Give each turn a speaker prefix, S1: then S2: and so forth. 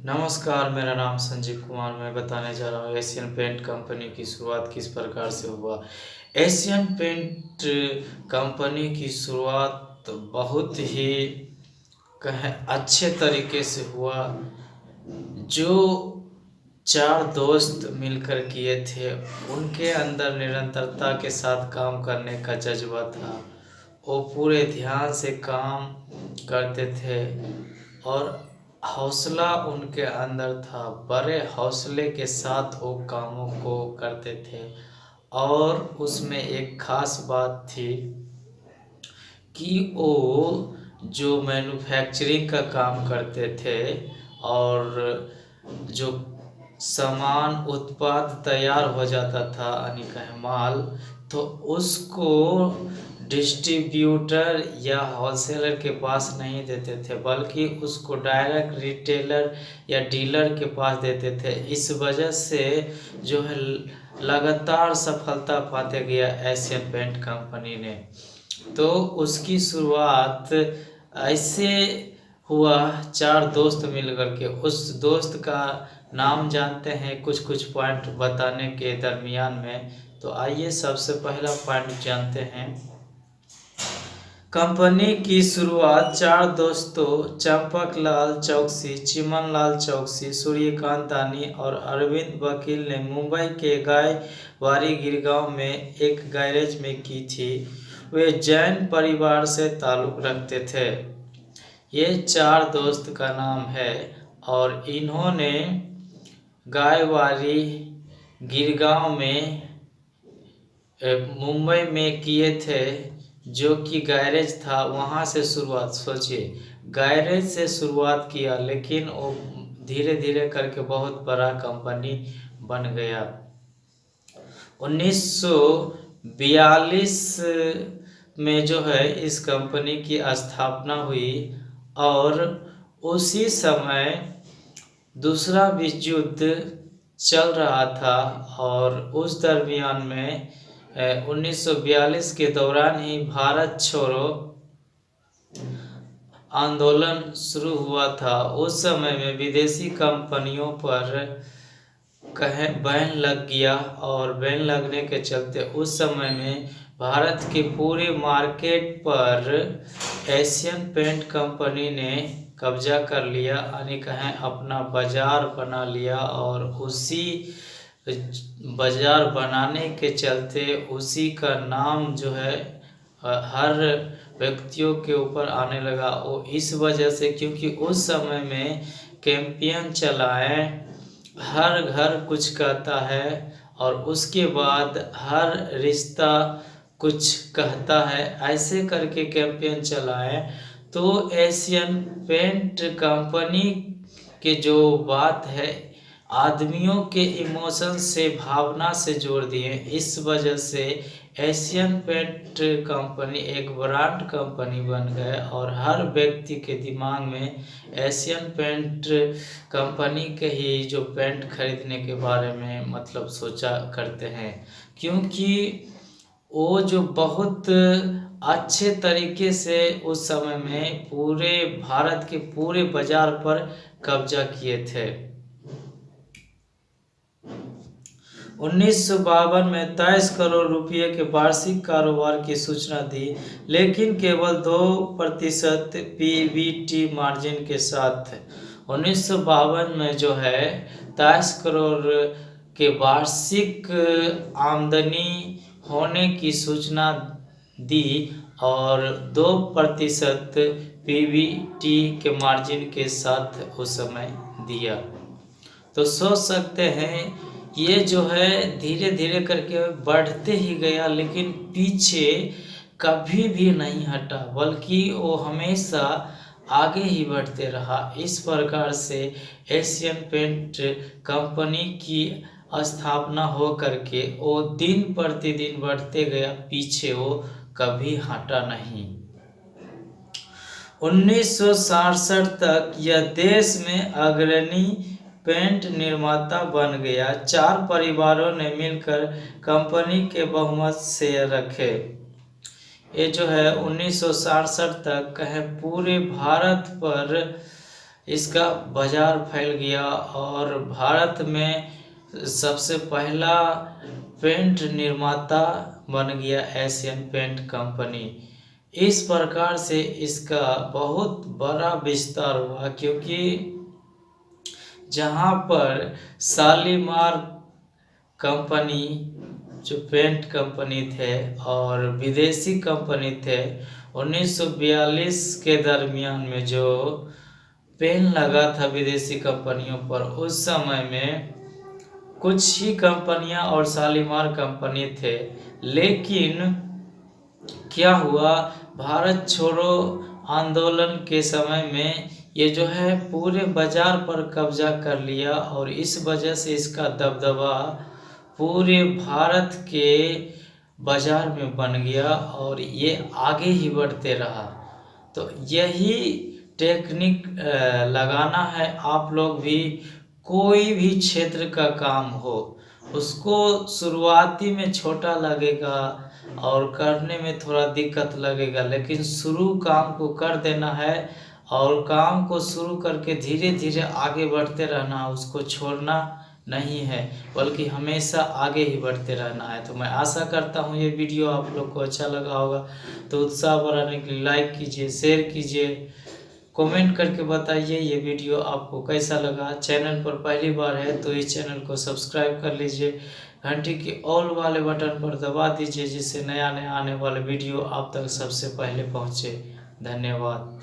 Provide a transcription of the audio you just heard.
S1: नमस्कार, मेरा नाम संजीव कुमार। मैं बताने जा रहा हूँ एशियन पेंट कंपनी की शुरुआत किस प्रकार से हुआ। एशियन पेंट कंपनी की शुरुआत बहुत ही कहें अच्छे तरीके से हुआ। जो चार दोस्त मिलकर किए थे, उनके अंदर निरंतरता के साथ काम करने का जज्बा था। वो पूरे ध्यान से काम करते थे और हौसला उनके अंदर था। बड़े हौसले के साथ वो कामों को करते थे और उसमें एक खास बात थी कि वो जो मैन्युफैक्चरिंग का काम करते थे और जो सामान उत्पाद तैयार हो जाता था यानी कहें माल, तो उसको डिस्ट्रीब्यूटर या होलसेलर के पास नहीं देते थे, बल्कि उसको डायरेक्ट रिटेलर या डीलर के पास देते थे। इस वजह से जो है लगातार सफलता पाते गया एशियन पेंट कंपनी ने। तो उसकी शुरुआत ऐसे हुआ, चार दोस्त मिलकर के। उस दोस्त का नाम जानते हैं कुछ कुछ पॉइंट बताने के दरमियान में। तो आइए सबसे पहला पॉइंट जानते हैं। कंपनी की शुरुआत चार दोस्तों चंपकलाल चौकसी, चिमनलाल चौकसी, सूर्यकांत दानी और अरविंद वकील ने मुंबई के गायवाड़ी गिरगांव में एक गैरेज में की थी। वे जैन परिवार से ताल्लुक़ रखते थे। ये चार दोस्त का नाम है और इन्होंने गायवाड़ी गिरगांव में मुंबई में किए थे, जो कि गैरेज था। वहाँ से शुरुआत, सोचिए, गैरेज से शुरुआत किया, लेकिन वो धीरे धीरे करके बहुत बड़ा कंपनी बन गया। 1942 में जो है इस कंपनी की स्थापना हुई और उसी समय दूसरा विश्व युद्ध चल रहा था और उस दरमियान में 1942 के दौरान ही भारत छोड़ो आंदोलन शुरू हुआ था। उस समय में विदेशी कंपनियों पर बैन लग गया और बैन लगने के चलते उस समय में भारत के पूरे मार्केट पर एशियन पेंट कंपनी ने कब्जा कर लिया, यानी कहें अपना बाजार बना लिया। और उसी बाजार बनाने के चलते उसी का नाम जो है हर व्यक्तियों के ऊपर आने लगा। वो इस वजह से क्योंकि उस समय में कैंपेन चलाए, हर घर कुछ कहता है और उसके बाद हर रिश्ता कुछ कहता है, ऐसे करके कैंपेन चलाए। तो एशियन पेंट कंपनी के जो बात है आदमियों के इमोशन से, भावना से जोड़ दिए। इस वजह से एशियन पेंट कंपनी एक ब्रांड कंपनी बन गए और हर व्यक्ति के दिमाग में एशियन पेंट कंपनी के ही जो पेंट खरीदने के बारे में मतलब सोचा करते हैं, क्योंकि वो जो बहुत अच्छे तरीके से उस समय में पूरे भारत के पूरे बाजार पर कब्जा किए थे। 1952 में 23 करोड़ रुपये के वार्षिक कारोबार की सूचना दी, लेकिन केवल 2% पीबीटी मार्जिन के साथ। 1952 में जो है 23 करोड़ के वार्षिक आमदनी होने की सूचना दी और 2% पीबीटी के मार्जिन के साथ उस समय दिया। तो सोच सकते हैं ये जो है धीरे धीरे करके बढ़ते ही गया, लेकिन पीछे कभी भी नहीं हटा, बल्कि वो हमेशा आगे ही बढ़ते रहा। इस प्रकार से एशियन पेंट कंपनी की स्थापना हो करके वो दिन प्रतिदिन बढ़ते गया, पीछे वो कभी हटा नहीं। 1967 तक यह देश में अग्रणी पेंट निर्माता बन गया। 4 परिवारों ने मिलकर कंपनी के बहुमत शेयर रखे। ये जो है 1967 तक कहें पूरे भारत पर इसका बाजार फैल गया और भारत में सबसे पहला पेंट निर्माता बन गया एशियन पेंट कंपनी। इस प्रकार से इसका बहुत बड़ा विस्तार हुआ, क्योंकि जहाँ पर शालीमार कंपनी जो पेंट कंपनी थे और विदेशी कंपनी थे, 1942 के दरमियान में जो पेन लगा था विदेशी कंपनियों पर, उस समय में कुछ ही कंपनियां और शालीमार कंपनी थे। लेकिन क्या हुआ, भारत छोड़ो आंदोलन के समय में ये जो है पूरे बाजार पर कब्जा कर लिया और इस वजह से इसका दबदबा पूरे भारत के बाजार में बन गया और ये आगे ही बढ़ते रहा। तो यही टेक्निक लगाना है। आप लोग भी कोई भी क्षेत्र का काम हो, उसको शुरुआती में छोटा लगेगा और करने में थोड़ा दिक्कत लगेगा, लेकिन शुरू काम को कर देना है और काम को शुरू करके धीरे धीरे आगे बढ़ते रहना, उसको छोड़ना नहीं है, बल्कि हमेशा आगे ही बढ़ते रहना है। तो मैं आशा करता हूँ ये वीडियो आप लोग को अच्छा लगा होगा। तो उत्साह बढ़ाने के लिए लाइक कीजिए, शेयर कीजिए, कमेंट करके बताइए ये वीडियो आपको कैसा लगा। चैनल पर पहली बार है तो इस चैनल को सब्सक्राइब कर लीजिए, घंटी के ऑल वाले बटन पर दबा दीजिए, जिससे नया नया आने वाले वीडियो आप तक सबसे पहले पहुँचे। धन्यवाद।